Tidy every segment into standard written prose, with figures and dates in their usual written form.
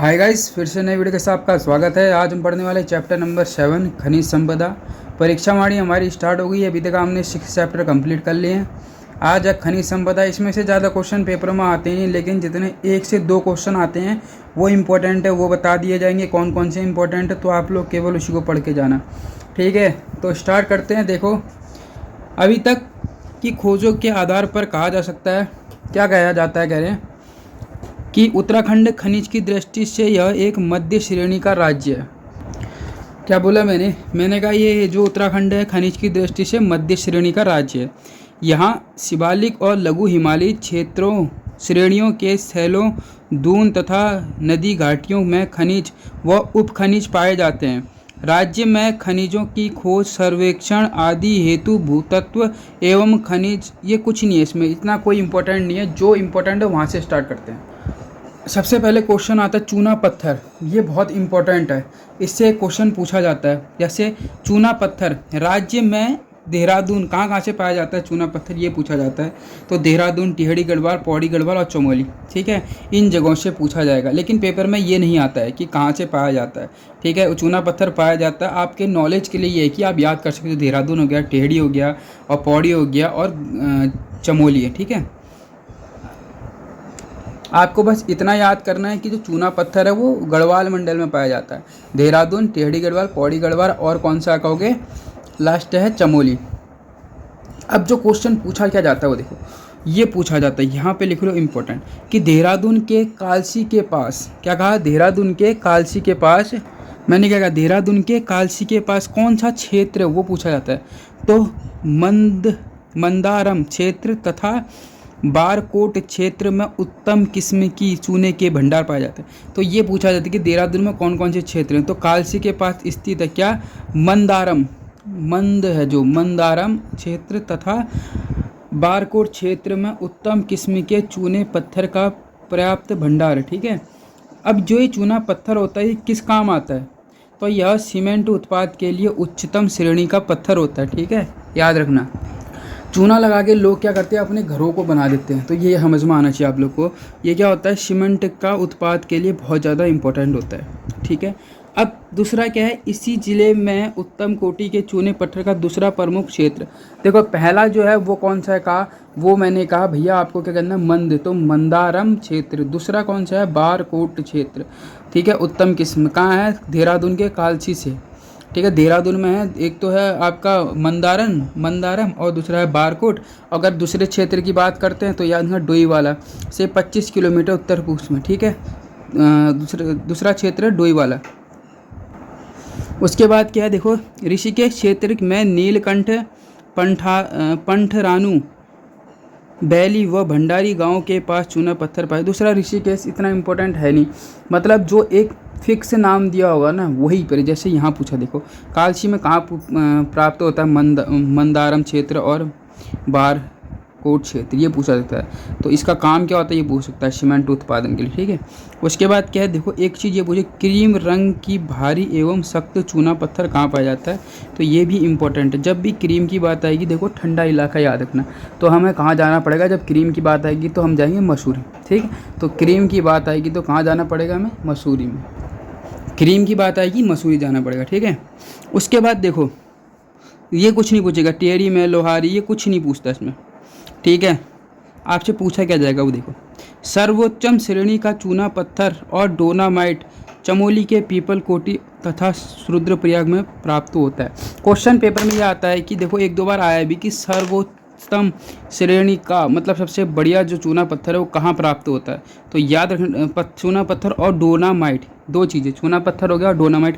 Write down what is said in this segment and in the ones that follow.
Hi guys, फिर से नई वीडियो के साथ आपका स्वागत है। आज हम पढ़ने वाले चैप्टर नंबर 7 खनिज संपदा। परीक्षा वाणी हमारी स्टार्ट हो गई है। अभी तक हमने 6 चैप्टर कंप्लीट कर लिए हैं। आज है खनिज संपदा। इसमें से ज़्यादा क्वेश्चन पेपर में आते नहीं, लेकिन जितने 1 से 2 क्वेश्चन आते हैं वो इम्पोर्टेंट है, वो बता दिए जाएंगे कौन कौन से इंपॉर्टेंट है। तो आप लोग केवल उसी को पढ़ के जाना, ठीक है। तो स्टार्ट करते हैं। देखो, अभी तक की खोजों के आधार पर कहा जा सकता है, क्या कहा जाता है, कह रहे हैं कि उत्तराखंड खनिज की दृष्टि से यह एक मध्य श्रेणी का राज्य है। क्या बोला मैंने कहा ये जो उत्तराखंड है खनिज की दृष्टि से मध्य श्रेणी का राज्य है। यहाँ शिवालिक और लघु हिमालयी क्षेत्रों श्रेणियों के सैलों, दून तथा नदी घाटियों में खनिज व उपखनिज पाए जाते हैं। राज्य में खनिजों की खोज, सर्वेक्षण आदि हेतु भूतत्व एवं खनिज, ये कुछ नहीं है, इसमें इतना कोई इम्पोर्टेंट नहीं है। जो इम्पोर्टेंट है वहाँ से स्टार्ट करते हैं। सबसे पहले क्वेश्चन आता है चूना पत्थर। ये बहुत इंपॉर्टेंट है, इससे क्वेश्चन पूछा जाता है। जैसे चूना पत्थर राज्य में देहरादून कहाँ से पाया जाता है चूना पत्थर, ये पूछा जाता है। तो देहरादून, टिहरी गढ़वाल, पौड़ी गढ़वाल और चमोली, ठीक है, इन जगहों से पूछा जाएगा। लेकिन पेपर में ये नहीं आता है कि कहाँ से पाया जाता है, ठीक है। चूना पत्थर पाया जाता है, आपके नॉलेज के लिए ये है कि आप याद कर सकते हो। देहरादून हो गया, टिहरी हो गया और पौड़ी हो गया और चमोली है, ठीक है। आपको बस इतना याद करना है कि जो चूना पत्थर है वो गढ़वाल मंडल में पाया जाता है। देहरादून, टिहरी गढ़वाल, पौड़ी गढ़वाल और कौन सा कहोगे, लास्ट है चमोली। अब जो क्वेश्चन पूछा क्या जाता है वो देखो, ये पूछा जाता है, यहाँ पे लिख लो इम्पोर्टेंट, कि देहरादून के कालसी के पास, क्या कहा, देहरादून के कालसी के पास, मैंने क्या कहा, देहरादून के कालसी के पास कौन सा क्षेत्र है वो पूछा जाता है। तो मंदारम क्षेत्र तथा बारकोट क्षेत्र में उत्तम किस्म की चूने के भंडार पाए जाते हैं। तो ये पूछा जाता है कि देहरादून में कौन कौन से क्षेत्र हैं। तो कालसी के पास स्थित है क्या, मंदारम, मंद है जो, मंदारम क्षेत्र तथा बारकोट क्षेत्र में उत्तम किस्म के चूने पत्थर का पर्याप्त भंडार है, ठीक है। अब जो ये चूना पत्थर होता है ये किस काम आता है, तो यह सीमेंट उत्पाद के लिए उच्चतम श्रेणी का पत्थर होता है, ठीक है, याद रखना। चूना लगा के लोग क्या करते हैं, अपने घरों को बना देते हैं। तो ये समझ में आना चाहिए आप लोग को। ये क्या होता है, सीमेंट का उत्पाद के लिए बहुत ज़्यादा इंपॉर्टेंट होता है, ठीक है। अब दूसरा क्या है, इसी ज़िले में उत्तम कोटि के चूने पत्थर का दूसरा प्रमुख क्षेत्र। देखो, पहला जो है वो कौन सा है कहा, वो मैंने कहा भैया आपको क्या करना है, मंद, तो मंदारम क्षेत्र। दूसरा कौन सा है, बारकोट क्षेत्र, ठीक है। उत्तम किस्म कहाँ है, देहरादून के कालसी से, ठीक है, देहरादून में है। एक तो है आपका मंदारम और दूसरा है बारकोट। अगर दूसरे क्षेत्र की बात करते हैं तो याद रखना डोईवाला से 25 किलोमीटर उत्तर पूर्व में, ठीक है। दूसरा क्षेत्र है डोईवाला। उसके बाद क्या है, देखो, ऋषिकेश क्षेत्र में नीलकंठ, पंठरानू, बैली व भंडारी गांव के पास चूना पत्थर पाए। दूसरा ऋषिकेश इतना इम्पोर्टेंट है नहीं, मतलब जो एक फिक्स नाम दिया होगा ना वही पर। जैसे यहाँ पूछा, देखो, कालसी में कहाँ प्राप्त होता है, मंदारम क्षेत्र और बारकोट क्षेत्र, ये पूछा जाता है। तो इसका काम क्या होता है ये पूछ सकता है, सीमेंट उत्पादन के लिए, ठीक है। उसके बाद क्या है, देखो, एक चीज़ ये पूछे, क्रीम रंग की भारी एवं सख्त चूना पत्थर कहाँ पाया जाता है। तो ये भी इम्पोर्टेंट है। जब भी क्रीम की बात आएगी, देखो, ठंडा इलाका याद रखना। तो हमें कहाँ जाना पड़ेगा, जब क्रीम की बात आएगी तो हम जाएंगे मसूरी, ठीक है। तो क्रीम की बात आएगी तो कहाँ जाना पड़ेगा हमें, मसूरी में। क्रीम की बात आएगी मसूरी जाना पड़ेगा, ठीक है। उसके बाद देखो, ये कुछ नहीं पूछेगा, टिहरी में, लोहारी, ये कुछ नहीं पूछता इसमें, ठीक है। आपसे पूछा क्या जाएगा वो देखो, सर्वोच्चम श्रेणी का चूना पत्थर और डोनामाइट चमोली के पीपल कोटी तथा रुद्रप्रयाग में प्राप्त होता है। क्वेश्चन पेपर में यह आता है कि देखो, 1-2 बार आया भी कि सर्वोत्तम श्रेणी का मतलब सबसे बढ़िया जो चूना पत्थर है वो कहाँ प्राप्त होता है। तो याद रखना, चूना पत्थर और डोनामाइट, दो चीज़ें, चूना पत्थर हो गया और डोनामाइट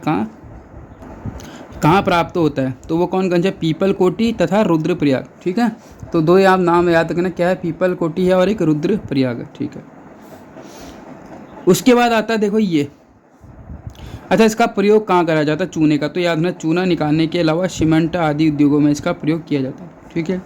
कहाँ प्राप्त होता है। तो वो कौन से, पीपल कोटी तथा रुद्रप्रयाग, ठीक है। तो 2 आप नाम याद रखना, क्या है, पीपल कोटी है और एक रुद्रप्रयाग है, ठीक है। उसके बाद आता है, देखो ये, अच्छा, इसका प्रयोग कहाँ करा जाता है चूने का। तो याद रखना, चूना निकालने के अलावा सीमेंट आदि उद्योगों में इसका प्रयोग किया जाता है, ठीक है।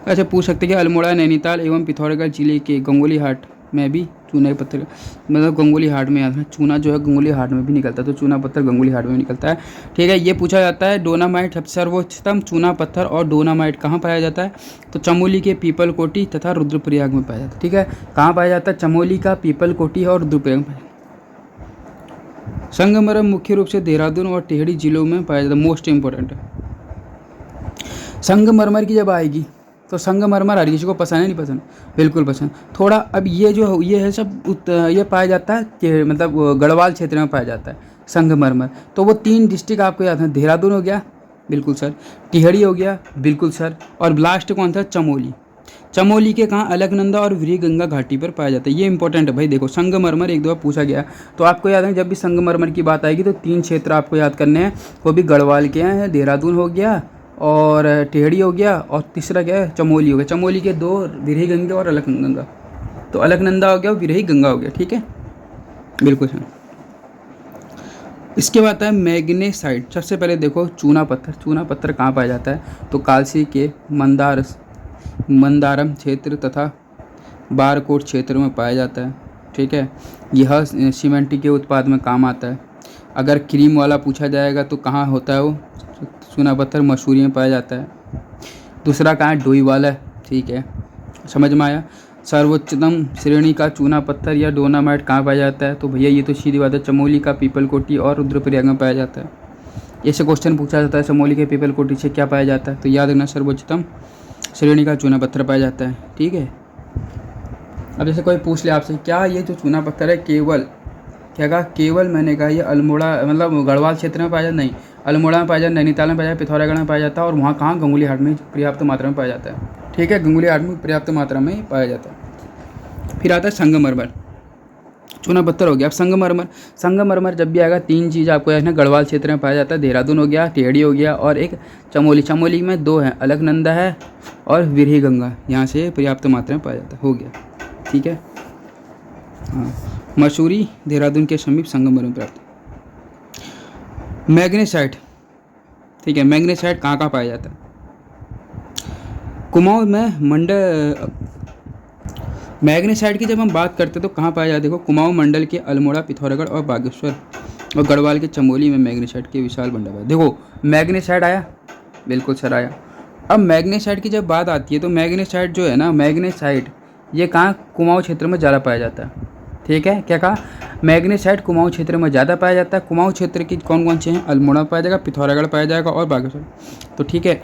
अच्छा, पूछ सकते हैं कि अल्मोड़ा, नैनीताल एवं पिथौरागढ़ जिले के गंगोली हाट में भी चूना के पत्थर, मतलब गंगोली हाट में, याद है, चूना जो है गंगोली हाट में भी निकलता है। तो चूना पत्थर गंगोली हाट में निकलता है, ठीक है। ये पूछा जाता है, डोनामाइट सर्वोच्चतम चूना पत्थर और डोनामाइट कहाँ पाया जाता है। तो चमोली के पीपल कोटी तथा रुद्रप्रयाग में पाया जाता है, ठीक है। कहाँ पाया जाता है, चमोली का पीपल कोटी और रुद्रप्रयाग में। संगमरमर मुख्य रूप से देहरादून और टिहरी जिलों में पाया जाता है, मोस्ट इम्पोर्टेंट है। संगमरमर की जब आएगी तो संगमरमर हर किसी को पसंद है, नहीं पसंद? बिल्कुल पसंद। थोड़ा अब ये जो ये है सब ये पाया जाता है कि मतलब गढ़वाल क्षेत्र में पाया जाता है संगमरमर। तो वो 3 डिस्ट्रिक्ट आपको याद है, देहरादून हो गया बिल्कुल सर, टिहरी हो गया बिल्कुल सर, और लास्ट कौन था? चमोली। चमोली के कहाँ? अलकनंदा और वीरगंगा घाटी पर पाया जाता है। ये इंपॉर्टेंट है भाई। देखो संगमरमर एक दो बार पूछा गया, तो आपको याद है जब भी संगमरमर की बात आएगी तो 3 क्षेत्र आपको याद करने हैं, वो भी गढ़वाल के हैं, देहरादून हो गया और टिहरी हो गया, और तीसरा क्या है? चमोली हो गया। चमोली के 2 विरही गंगा और अलकनंदा, तो अलकनंदा हो गया और विरही गंगा हो गया, ठीक है बिल्कुल सर। इसके बाद है मैग्नेसाइट। सबसे पहले देखो चूना पत्थर। चूना पत्थर कहाँ पाया जाता है? तो कालसी के मंदारम क्षेत्र तथा बारकोट क्षेत्र में पाया जाता है, ठीक है। यह सीमेंट के उत्पाद में काम आता है। अगर क्रीम वाला पूछा जाएगा तो कहाँ होता है वो चूना पत्थर? मसूरी में पाया जाता है। दूसरा कहाँ है? डोईवाला, ठीक है, समझ में आया। सर्वोच्चतम श्रेणी का चूना पत्थर या डोनामाइट कहाँ पाया जाता है? तो भैया ये तो सीधी बात है, चमोली का पीपलकोटी और रुद्रप्रयाग में पाया जाता है। ऐसे क्वेश्चन पूछा जाता है चमोली के पीपलकोटी से क्या पाया जाता है, तो याद रखना सर्वोच्चतम श्रेणी का चूना पत्थर पाया जाता है, ठीक है। अब जैसे कोई पूछ ले आपसे क्या ये जो चूना पत्थर है केवल, क्या कहा? केवल मैंने कहा ये अल्मोड़ा मतलब गढ़वाल क्षेत्र में पाया जाता? नहीं, अल्मोड़ा में पाया जाता, नैनीताल में पाया जाता, पिथौरागढ़ में पाया जाता है, और वहाँ कहाँ? गंगुली हाट में पर्याप्त मात्रा में पाया जाता है, ठीक है, गंगुली हाट में पर्याप्त मात्रा में पाया जाता है। फिर आता है संगमरमर। चूना पत्थर हो गया। अब संगमरमर जब भी आएगा 3 चीज़ आपको याद है, गढ़वाल क्षेत्र में पाया जाता है, देहरादून हो गया, टिहरी हो गया, और एक चमोली। चमोली में 2 हैं, अलकनंदा है और विरही गंगा, यहाँ से पर्याप्त मात्रा में पाया जाता है, हो गया, ठीक है। हाँ, मसूरी देहरादून के समीप संगमरमर प्राप्त। मैग्नेसाइट, ठीक है, मैग्नेसाइट कहाँ कहाँ पाया जाता है? कुमाऊं में मंडल। मैग्नेसाइट की जब हम बात करते हैं तो कहाँ पाया जाता है? देखो कुमाऊं मंडल के अल्मोड़ा, पिथौरागढ़ और बागेश्वर और गढ़वाल के चमोली में मैग्नेसाइट के विशाल भंडार है। देखो मैग्नेसाइट आया, बिल्कुल सर आया। अब मैग्नेसाइट की जब बात आती है तो मैग्नेसाइट जो है ना, मैग्नेसाइट ये कहाँ? कुमाऊं क्षेत्र में ज़्यादा पाया जाता है, ठीक है। क्या कहा? मैग्नेसाइट कुमाऊं क्षेत्र में ज़्यादा पाया जाता है। कुमाऊं क्षेत्र की कौन कौन से हैं? अल्मोड़ा पाया जाएगा, पिथौरागढ़ पाया जाएगा और बागेश्वर, तो ठीक है,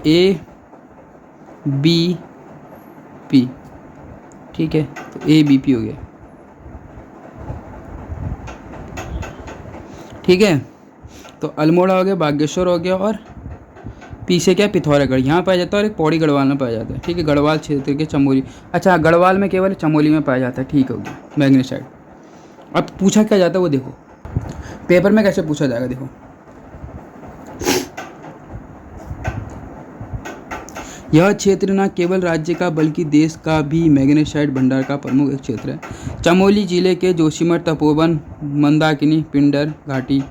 ABP, ठीक है, तो ABP हो गया, ठीक है। तो अल्मोड़ा हो गया, बागेश्वर हो गया, और पी से क्या? पिथौरागढ़, यहाँ पाया जाता है, और एक पौड़ी गढ़वाल में पाया जाता है, ठीक है, गढ़वाल क्षेत्र के चमोली। अच्छा गढ़वाल में केवल चमोली में पाया जाता है, ठीक हो गया मैग्नेसाइट। अब पूछा क्या जाता है वो देखो, पेपर में कैसे पूछा जाएगा, देखो यह क्षेत्र न केवल राज्य का बल्कि देश का भी मैग्नेसाइट भंडार का प्रमुख क्षेत्र है। चमोली जिले के जोशीमठ, तपोवन, मंदाकिनी, पिंडर घाटी,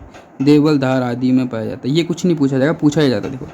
देवलधार आदि में पाया जाता है। ये कुछ नहीं पूछा जाएगा, पूछा ही जाता है। देखो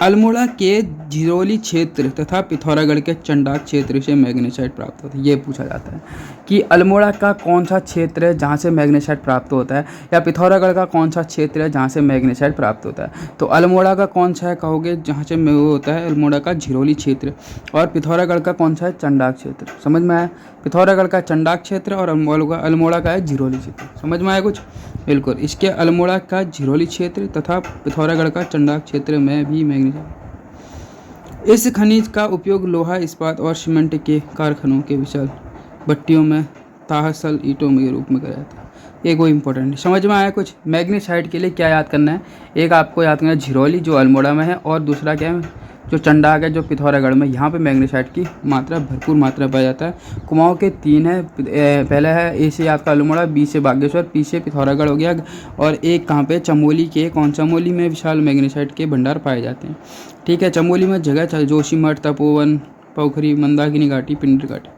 अल्मोड़ा के झिरोली क्षेत्र तथा पिथौरागढ़ के चंडाक क्षेत्र से मैग्नेसाइट प्राप्त होता है। ये पूछा जाता है कि अल्मोड़ा का कौन सा क्षेत्र है जहाँ से मैग्नेसाइट प्राप्त होता है, या पिथौरागढ़ का कौन सा क्षेत्र है जहाँ से मैग्नेसाइट प्राप्त होता है। तो अल्मोड़ा का कौन सा है कहोगे जहाँ से वो होता है, अल्मोड़ा का झिरोली क्षेत्र, और पिथौरागढ़ का कौन सा है? चंडाक क्षेत्र। समझ में आया? पिथौरागढ़ का चंडाक क्षेत्र और अल्मोड़ा का है झिरोली क्षेत्र। समझ में आया कुछ? बिल्कुल। इसके अल्मोड़ा का झिरोली क्षेत्र तथा पिथौरागढ़ का चंडाक क्षेत्र में भी मैग्नेसाइट। इस खनिज का उपयोग लोहा, इस्पात और सीमेंट के कारखानों के विशाल भट्टियों में ताहसल ईंटों के रूप में करा जाता है। ये कोई इंपॉर्टेंट। समझ में आया कुछ? मैग्नेसाइट के लिए क्या याद करना है? एक आपको याद करना है झिरोली जो अल्मोड़ा में है, और दूसरा क्या है? जो चंडाक है जो पिथौरागढ़ में। यहाँ पे मैग्नेसाइट की मात्रा भरपूर मात्रा पाया जाता है। कुमाऊं के 3 है, पहला है ए से आपका अल्मोड़ा, बी से बागेश्वर, पी से पिथौरागढ़ हो गया, और एक कहाँ पे? चमोली के। कौन? चमोली में विशाल मैग्नेसाइट के भंडार पाए जाते हैं, ठीक है। चमोली में जगह जोशीमठ, तपोवन, पोखरी, मंदाकिनी घाटी, पिंडर घाटी,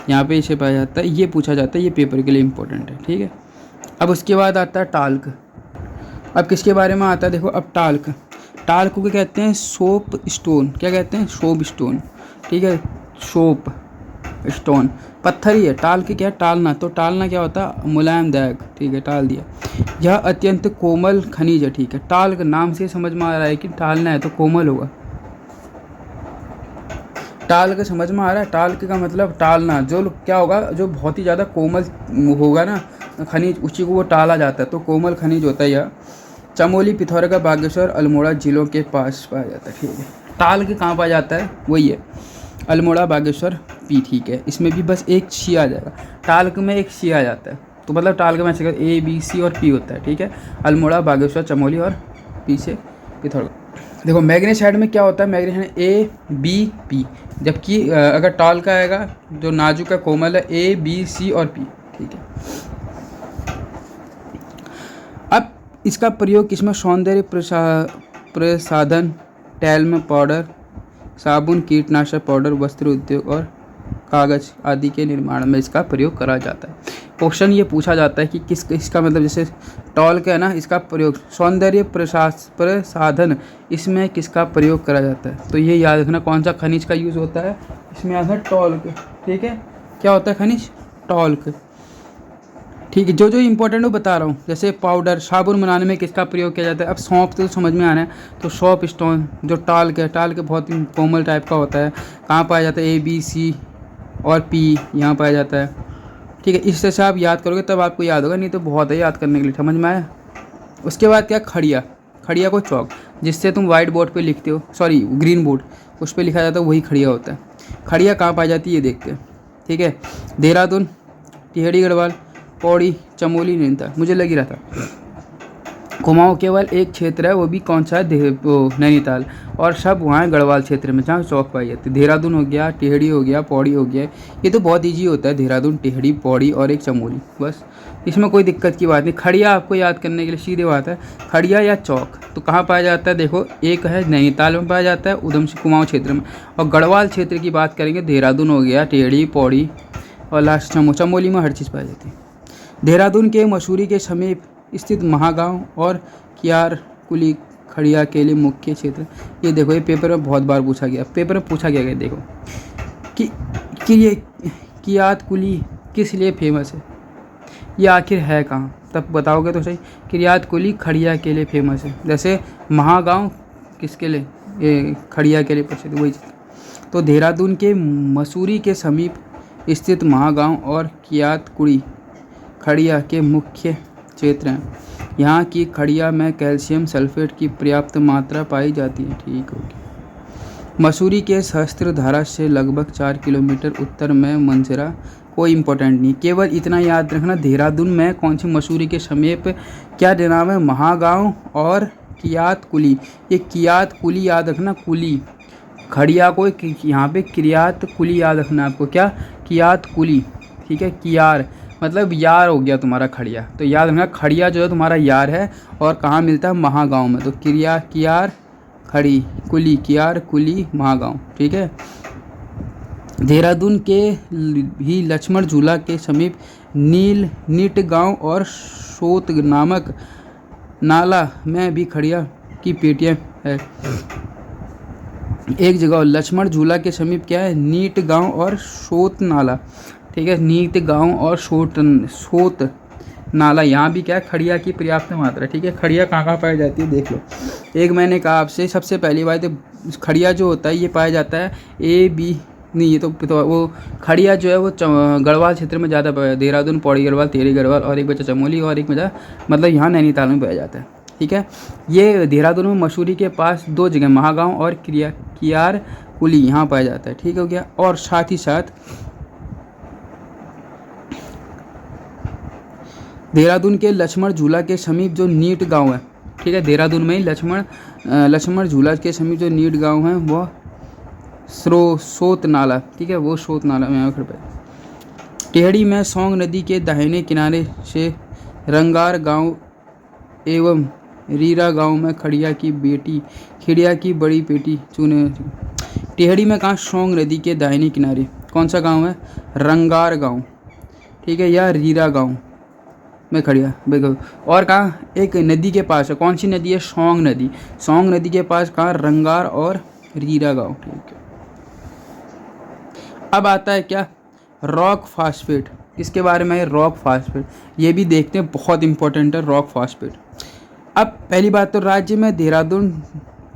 यहाँ पे इसे पाया जाता है। ये पूछा जाता है, ये पेपर के लिए इंपॉर्टेंट है, ठीक है। अब उसके बाद आता है टाल्क। अब किसके बारे में आता है? देखो अब टाल्क को क्या कहते हैं? Soap stone. क्या कहते हैं? सोप स्टोन, ठीक है, सोप स्टोन पत्थर ही है। टाल्क क्या है? टालना। तो टालना क्या होता है? मुलायम दायक, ठीक है, टाल दिया। यह अत्यंत कोमल खनिज है, ठीक है। टाल्क नाम से समझ में आ रहा है कि टालना है तो कोमल होगा। टाल्क समझ में आ रहा है? टाल्क का मतलब टालना, जो क्या होगा? जो बहुत ही ज़्यादा कोमल होगा ना, खनिज उसी को वो टाला जाता है, तो कोमल खनिज होता है यह। चमोली, पिथौरागढ़, बागेश्वर, अल्मोड़ा जिलों के पास पाया जाता है। ठीक है, टाल के कहाँ पाया जाता है, वही है अल्मोड़ा, बागेश्वर, पी। ठीक है, इसमें भी बस एक शी आ जाएगा, टाल्क में एक शी आ जाता है, तो मतलब टाल्क में ऐसे ए बी सी और पी होता है। ठीक है, अल्मोड़ा, बागेश्वर, चमोली और पी से पिथौरागढ़। देखो मैग्नीसाइड में क्या होता है, मैग्नीसाइड ए बी पी, जबकि अगर टाल का आएगा जो नाजुक है कोमल है ए बी सी और पी। ठीक है, अब इसका प्रयोग किसमें, सौंदर्य प्रसाधन, टैल्म पाउडर, साबुन, कीटनाशक पाउडर, वस्त्र उद्योग और कागज आदि के निर्माण में इसका प्रयोग करा जाता है। क्वेश्चन ये पूछा जाता है कि इसका मतलब जैसे टॉल का है ना, इसका प्रयोग सौंदर्य प्रसाधन, इसमें किसका प्रयोग करा जाता है, तो ये याद रखना कौन सा खनिज का यूज़ होता है, इसमें आता है टॉल्क। ठीक है, क्या होता है खनिज, टॉल्क। ठीक है, जो जो इंपॉर्टेंट वो बता रहा हूँ, जैसे पाउडर, साबुन बनाने में किसका प्रयोग किया जाता है। अब सौंफ तो समझ में आना है, तो सौंफ स्टोन जो टाल्क है, टाल्क बहुत ही कोमल टाइप का होता है, कहाँ पाया जाता है, ए बी सी और पी यहाँ पाया जाता है। ठीक है, इस तरह से आप याद करोगे तब आपको याद होगा, नहीं तो बहुत है याद करने के लिए, समझ में आया। उसके बाद क्या, खड़िया, खड़िया को चौक, जिससे तुम वाइट बोर्ड पे लिखते हो, सॉरी ग्रीन बोर्ड, उस पर लिखा जाता है, वही खड़िया होता है। खड़िया कहाँ पाई जाती है ये देखते हैं। ठीक है, देहरादून, टिहरी गढ़वाल, पौड़ी, चमोली, नैनीताल, मुझे लग ही रहा था। कुमाऊं केवल एक क्षेत्र है, वो भी कौन सा है, नैनीताल, और सब वहाँ है गढ़वाल क्षेत्र में जहाँ चौक पाई जाती है। देहरादून हो गया, टिहरी हो गया, पौड़ी हो गया, ये तो बहुत ईजी होता है, देहरादून, टिहरी, पौड़ी और एक चमोली, बस इसमें कोई दिक्कत की बात नहीं। खड़िया आपको याद करने के लिए सीधे बात है, खड़िया या चौक तो कहाँ पाया जाता है, देखो एक है नैनीताल में पाया जाता है, उधम सिंह कुमाऊं क्षेत्र में, और गढ़वाल क्षेत्र की बात करेंगे, देहरादून हो गया, टिहरी, पौड़ी और लास्ट चमोली में हर चीज़ पाई जाती है। देहरादून के मसूरी के समीप स्थित महागांव और कियारकुली खड़िया के लिए मुख्य क्षेत्र। ये देखो, ये पेपर में बहुत बार पूछा गया, पेपर में पूछा गया देखो कि ये कियारकुली किस लिए फेमस है, ये आखिर है कहाँ, तब बताओगे तो सही। कियारकुली खड़िया के लिए फेमस है, जैसे महागांव किसके लिए, ये खड़िया के लिए प्रसिद्ध, वही चीज़। तो देहरादून के मसूरी के समीप स्थित महागांव और कियारकुली खड़िया के मुख्य क्षेत्र हैं। यहाँ की खड़िया में कैल्शियम सल्फेट की पर्याप्त मात्रा पाई जाती है। ठीक होगी। मसूरी के सहस्त्रधारा से लगभग 4 किलोमीटर उत्तर में मंजरा, कोई इंपॉर्टेंट नहीं, केवल इतना याद रखना देहरादून में कौन सी, मसूरी के समीप क्या नाम है, महागांव और कियारकुली। ये कियारकुली याद रखना, कुली, खड़िया को यहाँ पे कियारकुली याद रखना आपको, क्या, कियारकुली। ठीक है, कियार मतलब यार हो गया तुम्हारा खड़िया, तो याद रखना खड़िया जो है तुम्हारा यार है, और कहाँ मिलता है, महागांव में, तो कियार खड़ी कुली, कियार कुली महागांव। ठीक है, देहरादून के ही लक्ष्मण झूला के समीप नीट गांव और सोत नामक नाला में भी खड़िया की पेटियां है। एक जगह लक्ष्मण झूला के समीप क्या है, नीट गांव और सोत नाला। ठीक है, नीट गांव और सोत नाला, यहाँ भी क्या है, खड़िया की पर्याप्त मात्रा। ठीक है, खड़िया कहाँ कहाँ पाई जाती है देख लो। एक मैंने कहा आपसे सबसे पहली बात, खड़िया जो होता है ये पाया जाता है ए बी, नहीं ये तो वो खड़िया जो है वो गढ़वाल क्षेत्र में ज़्यादा पाया, देहरादून, पौड़ी गढ़वाल, टिहरी गढ़वाल, और एक बचा चमोली, और एक बचा मतलब यहाँ नैनीताल में पाया जाता है। ठीक है, ये देहरादून में मसूरी के पास 2 जगह महागांव और कियारकुली यहाँ पाया जाता है। ठीक हो गया, और साथ ही साथ देहरादून के लक्ष्मण झूला के समीप जो नीट गांव है, ठीक है, देहरादून में ही लक्ष्मण झूला के समीप जो नीट गांव है वो सोत नाला। ठीक है, वो सोत नाला में यहाँ पर। टिहरी में सोंग नदी के दाहिने किनारे से रंगार गांव एवं रीरा गांव में खड़िया की बड़ी पेटी चुने। टिहरी में कहाँ, सोंग नदी के दाहिने किनारे, कौन सा गांव है, रंगार गांव। ठीक है, या रीरा गांव में खड़िया देखो। और कहाँ, एक नदी के पास है, कौन सी नदी है, सोंग नदी। सोंग नदी के पास कहाँ, रंगार और रीरा गांव। ठीक है, अब आता है क्या, रॉक फास्फेट। इसके बारे में रॉक फास्फेट, ये भी देखते हैं, बहुत इंपॉर्टेंट है रॉक फास्फेट। अब पहली बात तो राज्य में देहरादून,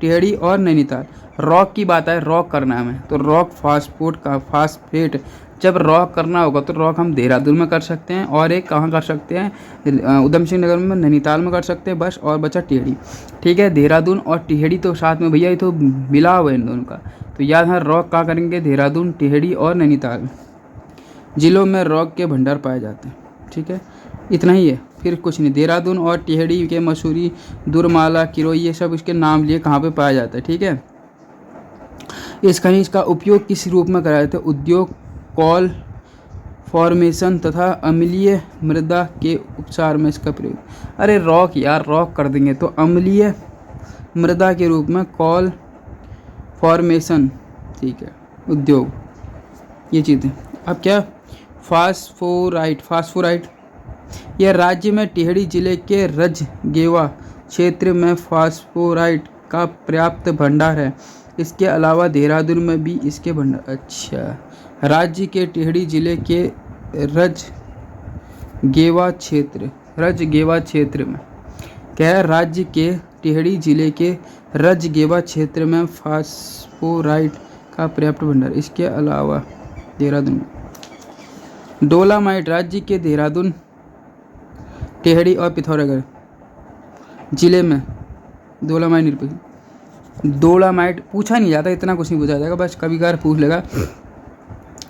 टिहरी और नैनीताल, रॉक की बात है, रॉक करना है हमें, तो रॉक फास्फेट जब रॉक करना होगा तो रॉक हम देहरादून में कर सकते हैं, और एक कहाँ कर सकते हैं, उधम सिंह नगर में, नैनीताल में कर सकते हैं बस, और बचा टिहरी। ठीक है, देहरादून और टिहरी तो साथ में भैया, ये तो मिला हुआ है इन दोनों का। तो याद है रॉक कहाँ करेंगे, देहरादून, टिहरी और नैनीताल जिलों में रॉक के भंडार पाए जाते हैं। ठीक है, इतना ही है, फिर कुछ नहीं। देहरादून और टिहरी के मसूरी, दुर्माला, किरोई, ये सब इसके नाम लिए कहाँ पे पाया जाता है। ठीक है, इस खनिज का उपयोग किस रूप में करा जाता है, उद्योग, कॉल फॉर्मेशन तथा अम्लीय मृदा के उपचार में इसका प्रयोग। अरे रॉक यार, रॉक कर देंगे तो अम्लीय मृदा के रूप में, कॉल फॉर्मेशन, ठीक है, उद्योग, ये चीज़ें। अब क्या, फास्फोराइट, यह राज्य में टिहरी जिले के रजगेवा क्षेत्र में फास्फोराइट का पर्याप्त भंडार है। इसके अलावा देहरादून में भी इसके भंडार। अच्छा, राज्य के टिहरी जिले के रजगेवा क्षेत्र में क्या है, राज्य के टिहरी जिले के रजगेवा क्षेत्र में फास्फोराइट का पर्याप्त भंडार। इसके अलावा देहरादून में डोलामाइट, राज्य के देहरादून, टिहरी और पिथौरागढ़ जिले में डोलामाइट पूछा नहीं जाता, इतना कुछ नहीं पूछा जाएगा, बस कभी कभार पूछ लेगा।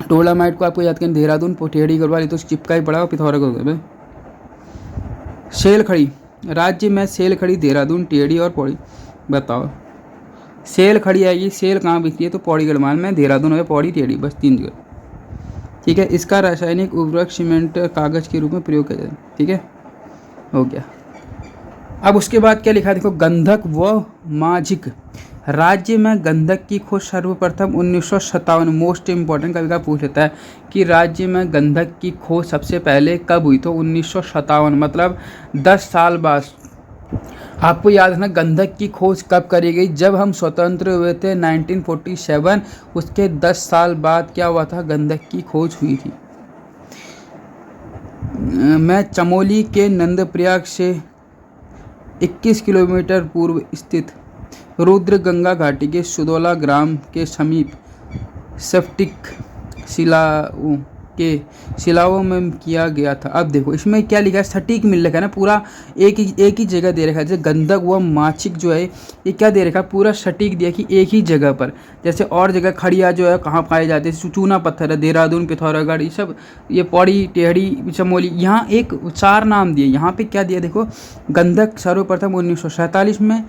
डोलामाइट को आपको याद करें, देहरादून, टिहरी, गढ़वाल, तो चिपका ही पड़ा हो, पिथौरागढ़ में। सेलखड़ी, राज्य में सेलखड़ी, देहरादून, टिहरी और पौड़ी। बताओ, सेलखड़ी आएगी, सेल कहाँ बिकती है, तो पौड़ी गढ़वाल में, देहरादून है, पौड़ी, टिहरी, बस 3 जगह। ठीक है, इसका रासायनिक उर्वरक सीमेंट, कागज के रूप में प्रयोग किया जाता है। ठीक है, हो गया। अब उसके बाद क्या लिखा है, देखो, गंधक व माजिक, राज्य में गंधक की खोज सर्वप्रथम 1957, मोस्ट इम्पॉर्टेंट, कभी पूछ लेता है कि राज्य में गंधक की खोज सबसे पहले कब हुई, तो 1957, मतलब 10 साल बाद। आपको याद है ना, गंधक की खोज कब करी गई, जब हम स्वतंत्र हुए थे 1947, उसके 10 साल बाद क्या हुआ था, गंधक की खोज हुई थी। मैं चमोली के नंदप्रयाग से 21 किलोमीटर पूर्व स्थित रुद्र गंगा घाटी के सुदौला ग्राम के समीप सेप्टिक शिलाओं में किया गया था। अब देखो इसमें क्या लिखा है, सटीक मिल रखा है ना, पूरा एक ही जगह दे रखा है। जैसे गंधक व माछिक जो है, ये क्या दे रखा है, पूरा सटीक दिया कि एक ही जगह पर। जैसे और जगह खड़िया जो है कहाँ पाए जाते हैं, चूना पत्थर है, देहरादून, पिथौरागढ़, ये सब, ये पौड़ी, टिहरी, चमोली, यहाँ एक 4 नाम दिए। यहाँ पे क्या दिया, देखो, गंधक सर्वप्रथम 1947 में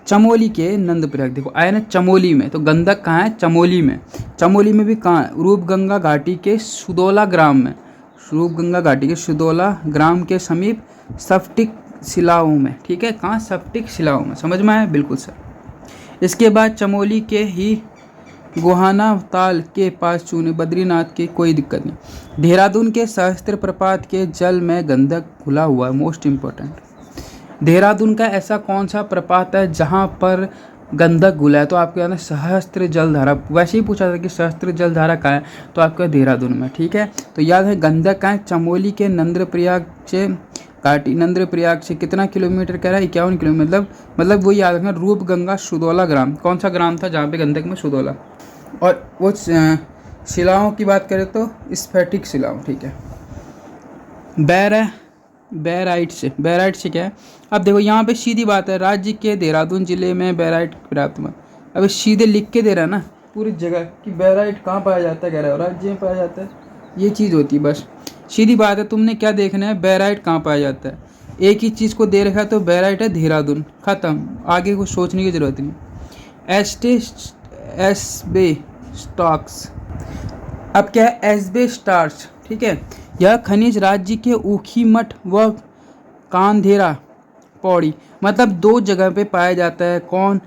चमोली के नंदप्रयाग, देखो आया ना चमोली में, तो गंधक कहाँ है, चमोली में। चमोली में भी कहाँ है, रूपगंगा घाटी के सुदौला ग्राम में, रूपगंगा घाटी के सुदौला ग्राम के समीप सेप्टिक शिलाओं में। ठीक है, कहाँ, सेप्टिक शिलाओं में, समझ में आया, बिल्कुल सर। इसके बाद चमोली के ही गोहाना ताल के पास चूने बद्रीनाथ की कोई दिक्कत नहीं। देहरादून के सहस्त्र प्रपात के जल में गंधक घुला हुआ है, मोस्ट इम्पोर्टेंट। देहरादून का ऐसा कौन सा प्रपात है जहाँ पर गंधक घुला है, तो आपके यहाँ सहस्त्र जलधारा, वैसे ही पूछा था कि सहस्त्र जलधारा कहाँ है, तो आपका देहरादून में। ठीक है, तो याद है गंधक कहाँ है, चमोली के नंदप्रयाग से घाटी, नंदप्रयाग से कितना किलोमीटर कह रहा है, 51 किलोमीटर, मतलब वो याद रखना, रूपगंगा सुदौला ग्राम, कौन सा ग्राम था जहाँ पे गंधक में, सुदौला। और वो शिलाओं की बात करें तो स्फटिक शिलाओं। ठीक है, बैराइट से क्या है, अब देखो यहाँ पे सीधी बात है, राज्य के देहरादून जिले में बैराइट पर्याप्त। अभी सीधे लिख के दे रहा है ना पूरी जगह कि बैराइट कहाँ पाया जाता है, कह रहा है राज्य में पाया जाता है, ये चीज़ होती है, बस सीधी बात है। तुमने क्या देखना है, बैराइट कहाँ पाया जाता है, एक ही चीज़ को दे रखा है, तो बैराइट है देहरादून, ख़त्म, आगे कुछ सोचने की ज़रूरत नहीं। एस्बेस्टॉस, अब क्या है, एस्बेस्टॉस। ठीक है, यह खनिज राज्य के ऊखीमठ व कांधेरा, पौड़ी, मतलब 2 जगह पे पाया जाता है। कौन,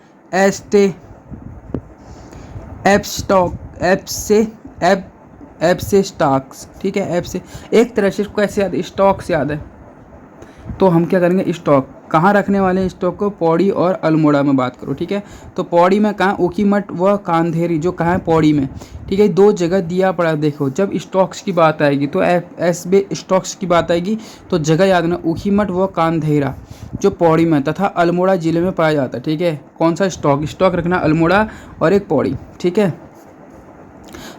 एब्सेस्टॉक्स। ठीक है, एप से एक तरह से इसको ऐसे याद, स्टॉक से याद है, तो हम क्या करेंगे, स्टॉक कहाँ रखने वाले हैं, स्टॉक को पौड़ी और अल्मोड़ा में बात करो। ठीक है, तो पौड़ी में कहाँ, ऊखीमठ व कांधेरी, जो कहाँ है, पौड़ी में। ठीक है, 2 जगह दिया पड़ा। देखो जब स्टॉक्स की बात आएगी, तो एसबे स्टॉक्स की बात आएगी, तो जगह याद रखना, ऊखीमठ व कांधेरा जो पौड़ी में तथा अल्मोड़ा जिले में पाया जाता है। ठीक है, कौन सा स्टॉक रखना, अल्मोड़ा और एक पौड़ी। ठीक है,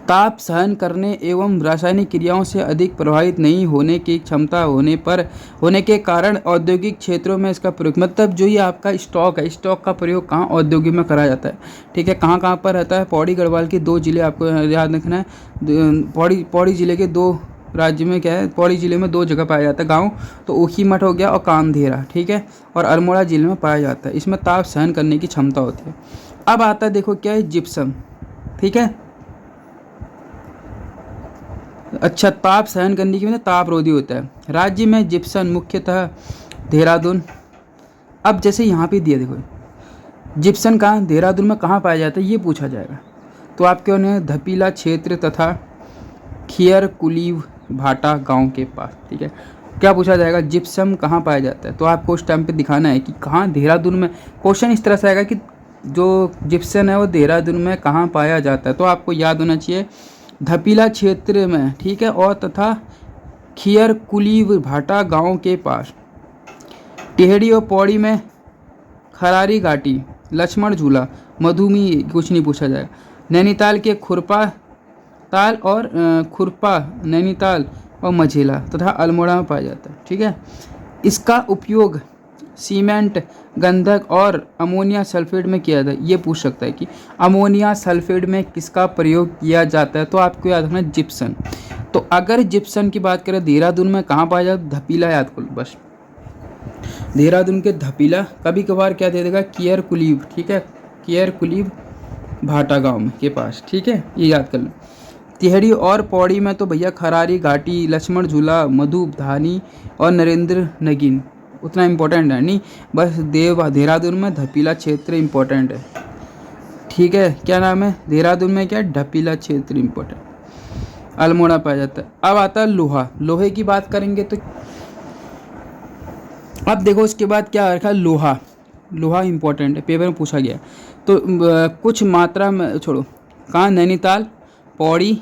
ताप सहन करने एवं रासायनिक क्रियाओं से अधिक प्रभावित नहीं होने की क्षमता होने के कारण औद्योगिक क्षेत्रों में इसका प्रयोग, मतलब जो ये आपका स्टॉक है, स्टॉक का प्रयोग कहाँ औद्योगिक में करा जाता है। ठीक है, कहाँ कहाँ पर रहता है, पौड़ी गढ़वाल के 2 जिले आपको याद रखना है। पौड़ी जिले के 2 राज्य में क्या है, पौड़ी जिले में 2 जगह पाया जाता है गांव, तो ऊखीमठ हो गया और कामधेरा। ठीक है, और अल्मोड़ा जिले में पाया जाता है। इसमें ताप सहन करने की क्षमता होती है। अब आता है देखो क्या है, जिप्सम। ठीक है, अच्छा, ताप सहन करने की मतलब ताप रोधी होता है। राज्य में जिप्सम मुख्यतः देहरादून। अब जैसे यहाँ पे दिया देखो, जिप्सम कहाँ, देहरादून में कहाँ पाया जाता है ये पूछा जाएगा, तो आपके उन्हें धपीला क्षेत्र तथा खियर कुलीव भाटा गांव के पास। ठीक है, क्या पूछा जाएगा, जिप्सम कहाँ पाया जाता है, तो आपको उस टाइम पे दिखाना है कि कहाँ, देहरादून में। क्वेश्चन इस तरह से आएगा कि जो जिप्सम है वो देहरादून में कहाँ पाया जाता है, तो आपको याद होना चाहिए धपीला क्षेत्र में। ठीक है, और तथा खियर कुलीव भाटा गांव के पास। टेहड़ी और पौड़ी में खरारी घाटी, लक्ष्मण झूला, मधुमी, कुछ नहीं पूछा जाएगा। नैनीताल के खुरपा नैनीताल और मझेला तथा अल्मोड़ा में पाया जाता है। ठीक है, इसका उपयोग सीमेंट, गंधक और अमोनिया सल्फेट में किया जाता है। ये पूछ सकता है कि अमोनिया सल्फेट में किसका प्रयोग किया जाता है, तो आपको याद रखना जिप्सम। तो अगर जिप्सम की बात करें देहरादून में कहाँ पाया जाता है, धपीला याद कर लो बस, देहरादून के धपीला। कभी कभार क्या दे देगा, कियर कुलीव। ठीक है, कियर कुलीव भाटा गांव के पास। ठीक है, ये याद कर लो। टिहरी और पौड़ी में तो भैया खरारी घाटी, लक्ष्मण झूला, मधुबधानी और नरेंद्र नगीन, उतना इम्पोर्टेंट है नहीं, बस देहरादून में धपीला क्षेत्र इम्पोर्टेंट है। ठीक है, क्या नाम है, देहरादून में क्या, धपीला क्षेत्र इम्पोर्टेंट, अल्मोड़ा पाया जाता है। अब आता है लोहा। लोहे की बात करेंगे तो अब देखो इसके बाद क्या रखा है, लोहा। लोहा इम्पोर्टेंट है, पेपर में पूछा गया। तो कुछ मात्रा में छोड़ो, कहाँ, नैनीताल, पौड़ी,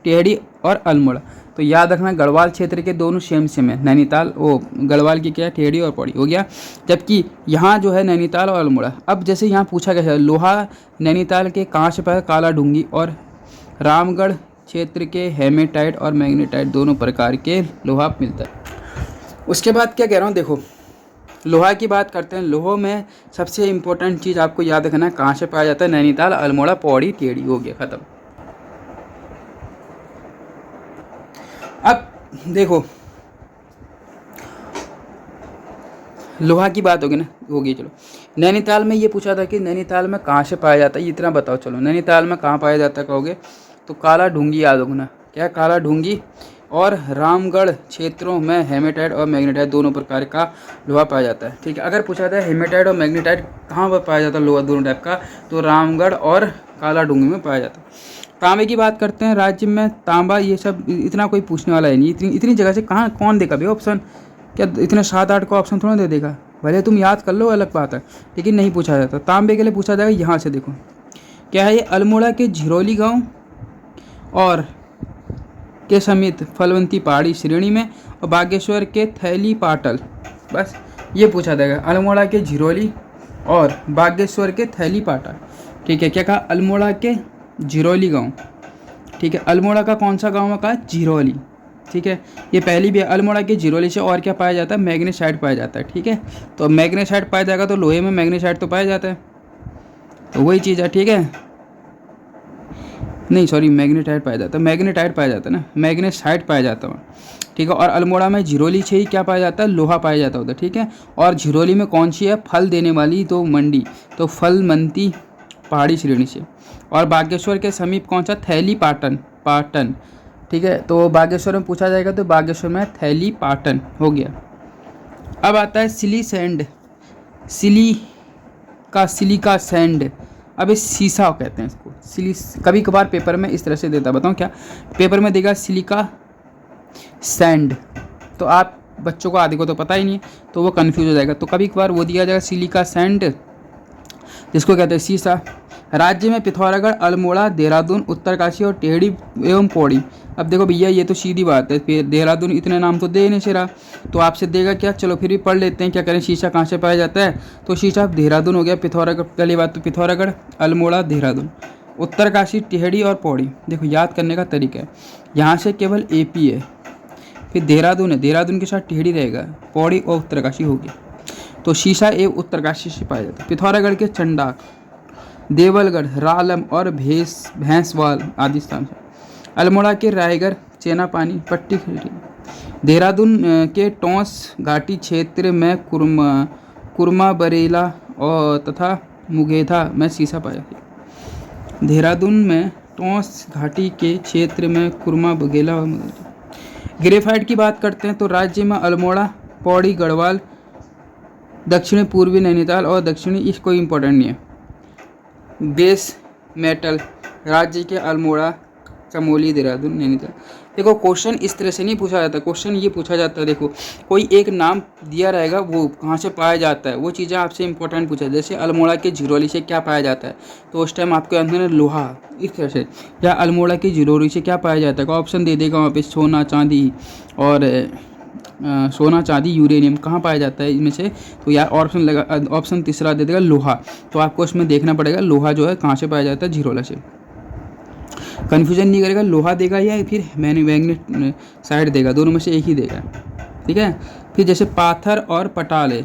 टेहड़ी और अल्मोड़ा। तो याद रखना गढ़वाल क्षेत्र के दोनों सेम है, नैनीताल, वो गढ़वाल की क्या है, टेहड़ी और पौड़ी हो गया, जबकि यहाँ जो है नैनीताल और अल्मोड़ा। अब जैसे यहाँ पूछा गया है, लोहा नैनीताल के कहाँ से पाया, काला ढूंगी, और रामगढ़ क्षेत्र के हेमेटाइट और मैग्नेटाइट दोनों प्रकार के लोहा मिलता है। उसके बाद क्या कह रहा हूँ, देखो लोहा की बात करते हैं। लोहो में सबसे इम्पोर्टेंट चीज़ आपको याद रखना है, कहाँ से पाया जाता है, नैनीताल, अल्मोड़ा, पौड़ी, टेहड़ी, हो गया खत्म। अब देखो लोहा की बात होगी ना, होगी, चलो नैनीताल में ये पूछा था कि नैनीताल में कहाँ से पाया जाता है, इतना बताओ। चलो नैनीताल में कहाँ पाया जाता है कहोगे, तो काला ढूंगी याद रखना, क्या, काला ढूंगी, और रामगढ़ क्षेत्रों में हेमेटाइट और मैग्नेटाइट दोनों प्रकार का लोहा पाया जाता है। ठीक है, अगर पूछा था हेमेटाइट और मैग्नेटाइट कहाँ पर पाया जाता है लोहा दोनों टाइप का, तो रामगढ़ और काला ढूंगी में पाया जाता है। तांबे की बात करते हैं, राज्य में तांबा, ये सब इतना कोई पूछने वाला है नहीं, इतनी जगह से कहाँ कौन देगा भाई ऑप्शन, क्या इतने 7-8 का ऑप्शन थोड़ा दे देगा, भले तुम याद कर लो अलग बात है, लेकिन नहीं पूछा जाता। तांबे के लिए पूछा जाएगा यहाँ से, देखो क्या है ये, अल्मोड़ा के झिरोली गांव और के समीप फलवंती पहाड़ी श्रेणी में, और बागेश्वर के थैली पाटल, बस ये पूछा जाएगा, अल्मोड़ा के झिरोली और बागेश्वर के थैली पाटल। ठीक है, क्या कहा, अल्मोड़ा के झिरोली गांव। ठीक है, अल्मोड़ा का कौन सा गांव का, झिरोली। ठीक है, ये पहली भी है, अल्मोड़ा के झिरोली से और क्या पाया जाता है, मैग्नेसाइट पाया जाता है। ठीक है, तो मैग्नेसाइट पाया जाएगा, तो लोहे में मैग्नेसाइट तो पाया जाता है, तो वही चीज़ है। ठीक है, नहीं सॉरी, मैग्नेटाइट पाया जाता है, मैग्नेटाइट पाया जाता है ना, मैग्नेसाइट पाया जाता है। ठीक है, और अल्मोड़ा में झिरोली से ही क्या पाया जाता है, लोहा पाया जाता होता है। ठीक है, और झिरोली में कौन सी है, फल देने वाली तो मंडी, तो फलवंती पहाड़ी श्रेणी से, और बागेश्वर के समीप कौन सा, थैली पाटन। ठीक है, तो बागेश्वर में पूछा जाएगा, तो बागेश्वर में थैली पाटन हो गया। अब आता है सिली सैंड, सिलिका सैंड, अब ये सीसा कहते हैं इसको, कभी कभार पेपर में इस तरह से देता, बताऊँ क्या, पेपर में देगा सिलिका सैंड, तो आप बच्चों को आदि को तो पता ही नहीं है, तो वो कंफ्यूज हो जाएगा, तो कभी कभार वो दिया जाएगा सिलिका सैंड, जिसको कहते हैं सीसा। राज्य में पिथौरागढ़, अल्मोड़ा, देहरादून, उत्तरकाशी और टेहड़ी एवं पौड़ी। अब देखो भैया ये तो सीधी बात है, देहरादून इतने नाम तो दे नहीं से रहा, तो आपसे देगा क्या, चलो फिर भी पढ़ लेते हैं, क्या करें, शीशा कहाँ से पाया जाता है, तो शीशा देहरादून हो गया, पिथौरागढ़, पहली बात तो पिथौरागढ़, अल्मोड़ा, देहरादून। उत्तरकाशी, टिहरी और पौड़ी। देखो याद करने का तरीका है, यहाँ से केवल एपी है, फिर देहरादून है, देहरादून के साथ टिहरी रहेगा, पौड़ी और उत्तरकाशी होगी। तो शीशा ए उत्तरकाशी से पाया जाता है। पिथौरागढ़ के चंडाक, देवलगढ़, रालम और भैंसवाल आदि स्थान से। अल्मोड़ा के रायगढ़, चेनापानी, पट्टी खीरी। देहरादून के टोंस घाटी क्षेत्र में कुरमा बरेला और तथा मुगेधा में शीशा पाया गया। देहरादून में टोंस घाटी के क्षेत्र में कुरमा बघेला और मुगेधा। ग्रेफाइट की बात करते हैं तो राज्य में अल्मोड़ा, पौड़ी, गढ़वाल, दक्षिणी पूर्वी नैनीताल और दक्षिणी ईस्ट कोई इंपॉर्टेंट नहीं है। बेस मेटल राज्य के अल्मोड़ा, चमोली, देहरादून, नैनीताल। देखो क्वेश्चन इस तरह से नहीं पूछा जाता, क्वेश्चन ये पूछा जाता है, देखो कोई एक नाम दिया रहेगा, वो कहाँ से पाया जाता है, वो चीज़ें आपसे इंपॉर्टेंट पूछा। जैसे अल्मोड़ा के झिरोली से क्या पाया जाता है, तो उस टाइम आपके अंदर लोहा, इस तरह से। या अल्मोड़ा की झिरोली से क्या पाया जाता है, ऑप्शन दे देगा वहाँ पे, सोना, चांदी और सोना, चांदी, यूरेनियम कहाँ पाया जाता है इनमें से। तो यार ऑप्शन तीसरा दे देगा लोहा, तो आपको उसमें देखना पड़ेगा लोहा जो है कहाँ से पाया जाता है, झिरोला से। कन्फ्यूजन नहीं करेगा, लोहा देगा या फिर मैग्नेट साइड देगा, दोनों में से एक ही देगा, ठीक है। फिर जैसे पाथर और पटाल है,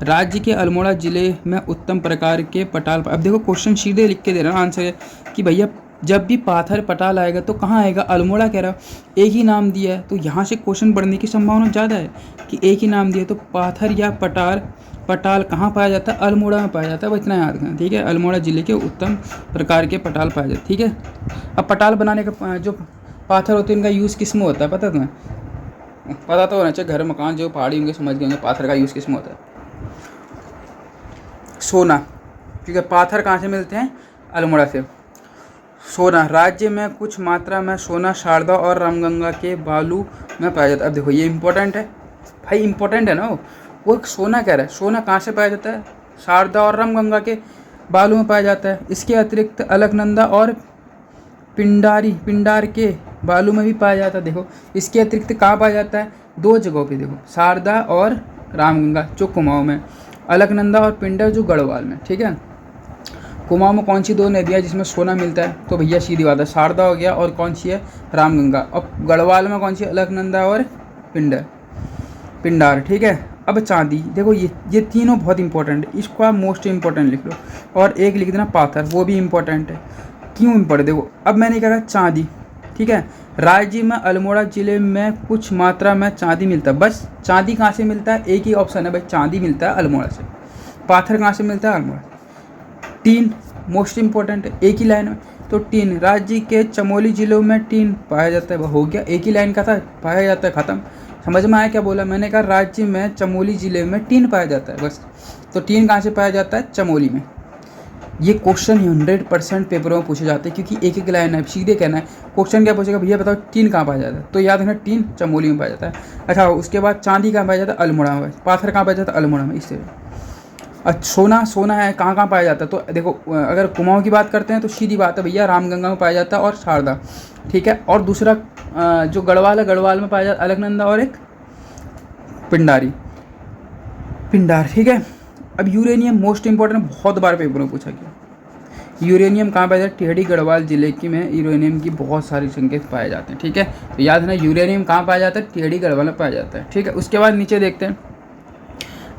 राज्य के अल्मोड़ा जिले में उत्तम प्रकार के पटाल। अब देखो क्वेश्चन सीधे लिख के दे रहा है आंसर है कि भैया जब भी पाथर पटाल आएगा तो कहाँ आएगा, अल्मोड़ा कह रहा, एक ही नाम दिया है, तो यहाँ से क्वेश्चन बढ़ने की संभावना ज़्यादा है कि एक ही नाम दिया, तो पाथर या पटाल कहाँ पाया जाता है, अल्मोड़ा में पाया जाता है, वो इतना याद रखना, ठीक है। अल्मोड़ा जिले के उत्तम प्रकार के पटाल पाए जाते, ठीक है। अब पटाल बनाने का जो पाथर होते हैं, इनका यूज़ किस में होता है पता तुम्हें, पता तो होना चाहिए, घर मकान जो पहाड़ी होंगे समझ गए होंगे पाथर का यूज़ किस में होता है। सोना, ठीक है, पाथर कहाँ से मिलते हैं, अल्मोड़ा से। सोना, राज्य में कुछ मात्रा में सोना शारदा और रामगंगा के बालू में पाया जाता है। अब देखो ये इंपॉर्टेंट है भाई, इंपॉर्टेंट है ना, वो सोना कह रहा है, सोना कहाँ से पाया जाता है, शारदा और रामगंगा के बालू में पाया जाता है। इसके अतिरिक्त अलकनंदा और पिंडार के बालू में भी पाया जाता है। देखो इसके अतिरिक्त कहाँ पाया जाता है, दो जगहों पे, देखो शारदा और रामगंगा जो कुमाऊं में, अलकनंदा और पिंडर जो गढ़वाल में, ठीक है। कुमाऊं में कौन सी दो नदियाँ जिसमें सोना मिलता है, तो भैया सीधी बात है, शारदा हो गया और कौन सी है, रामगंगा। और गढ़वाल में कौन सी, अलकनंदा और पिंडार, ठीक है। अब चांदी, देखो ये तीनों बहुत इंपॉर्टेंट है, इसको आप मोस्ट इंपॉर्टेंट लिख लो, और एक लिख देना पाथर, वो भी इंपॉर्टेंट है। क्यों इंपॉर्टेंट, देखो अब मैंने क्या कहा, चांदी, ठीक है। राज्य में अल्मोड़ा जिले में कुछ मात्रा में चांदी मिलता है, बस चांदी कहाँ से मिलता है, एक ही ऑप्शन है भाई, चांदी मिलता है अल्मोड़ा से। पाथर कहाँ से मिलता है, अल्मोड़ा। टीन मोस्ट इंपॉर्टेंट है, एक ही लाइन में, तो टीन राज्य के चमोली जिलों में टीन पाया जाता है, हो गया, एक ही लाइन का था, पाया जाता है, खत्म। समझ में आया क्या बोला मैंने, कहा राज्य में चमोली जिले में टीन पाया जाता है, बस। तो टीन कहाँ से पाया जाता है, चमोली में। ये क्वेश्चन 100% पेपरों में पूछे जाते हैं, क्योंकि एक एक लाइन है, सीधे कहना है। क्वेश्चन क्या पूछेगा, भैया बताओ टीन कहाँ पाया जाता है, तो याद रखना टीन चमोली में पाया जाता है। अच्छा, उसके बाद चांदी कहाँ पाया जाता है, अल्मोड़ा में। पाथर कहाँ पाया जाता है, अल्मोड़ा में, इससे। अच्छा, सोना है कहाँ पाया जाता है, तो देखो अगर कुमाऊं की बात करते हैं तो सीधी बात है भैया, रामगंगा में पाया जाता है और शारदा, ठीक है। और दूसरा जो गढ़वाल है, गढ़वाल में पाया जाता है अलकनंदा और एक पिंडार, ठीक है। अब यूरेनियम मोस्ट इंपॉर्टेंट, बहुत बार पेपर में पूछा गया, यूरेनियम कहाँ पाया जाता है, टिहरी गढ़वाल जिले की में यूरेनियम की बहुत सारी संकेत पाए जाते हैं, ठीक है। तो याद है ना, यूरेनियम कहाँ पाया जाता है, टिहरी गढ़वाल में पाया जाता है, ठीक है। उसके बाद नीचे देखते हैं,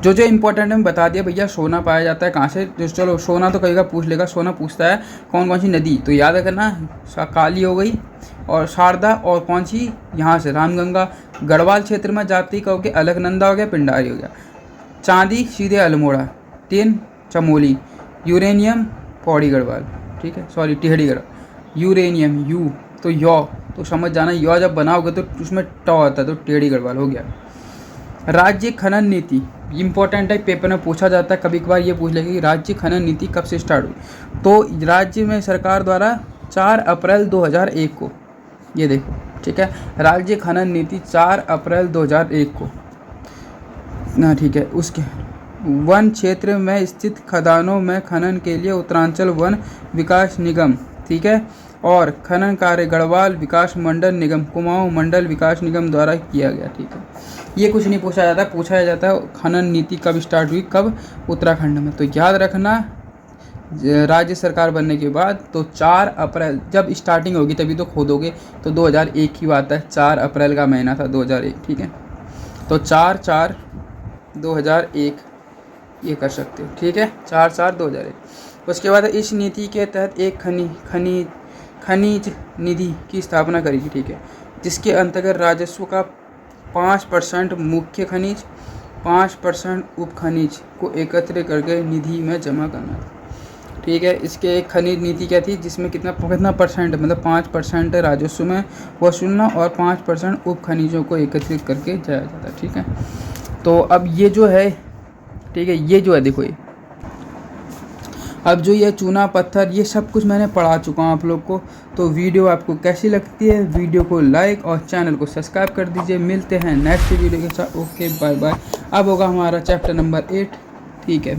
जो इंपॉर्टेंट है बता दिया भैया। सोना पाया जाता है कहाँ से, जो चलो सोना तो कई बार पूछ लेगा, सोना पूछता है कौन कौन सी नदी, तो याद रखना, काली हो गई और शारदा, और कौन सी यहाँ से रामगंगा। गढ़वाल क्षेत्र में जाती कहोगे, अलकनंदा हो गया, पिंडारी हो गया। चांदी सीधे अल्मोड़ा, टीन चमोली, यूरेनियम पौड़ी गढ़वाल, ठीक है, sorry Tehri Garhwal. Uranium you तो यौ, तो समझ जाना, यौ जब बनाओगे तो उसमें ट आता है, तो टिहरी गढ़वाल हो गया। राज्य खनन नीति इंपॉर्टेंट है, पेपर में पूछा जाता है, कभी कभार ये पूछ लेगा कि राज्य खनन नीति कब से स्टार्ट हुई, तो राज्य में सरकार द्वारा 4 अप्रैल 2001 को, ये देखो, ठीक है, राज्य खनन नीति 4 अप्रैल 2001 को ना, ठीक है। उसके वन क्षेत्र में स्थित खदानों में खनन के लिए उत्तरांचल वन विकास निगम, ठीक है, और खनन कार्य गढ़वाल विकास मंडल निगम, कुमाऊं मंडल विकास निगम द्वारा किया गया, ठीक है। ये कुछ नहीं पूछा जाता, पूछा जाता है खनन नीति कब स्टार्ट हुई, कब, उत्तराखंड में। तो याद रखना राज्य सरकार बनने के बाद, तो 4 अप्रैल जब स्टार्टिंग होगी तभी तो खोदोगे, तो 2001 की बात है, 4 अप्रैल का महीना था 2001, ठीक है। तो 4/4/2001 ये कर सकते हो, ठीक है, 4/4/2001। उसके बाद इस नीति के तहत एक खनिज निधि की स्थापना करेगी, ठीक है, जिसके अंतर्गत राजस्व का 5% मुख्य खनिज, 5% उप खनिज को एकत्र करके निधि में जमा करना, ठीक है। इसके एक खनिज नीति क्या थी, जिसमें कितना परसेंट, मतलब 5% राजस्व में वसूलना और 5% उप खनिजों को एकत्रित करके जाया जाता, ठीक है। तो अब ये जो है, ठीक है, ये जो है देखो, ये अब जो ये चूना पत्थर ये सब कुछ मैंने पढ़ा चुका हूँ आप लोग को। तो वीडियो आपको कैसी लगती है, वीडियो को लाइक और चैनल को सब्सक्राइब कर दीजिए। मिलते हैं नेक्स्ट वीडियो के साथ। Okay bye bye. अब होगा हमारा चैप्टर नंबर 8, ठीक है।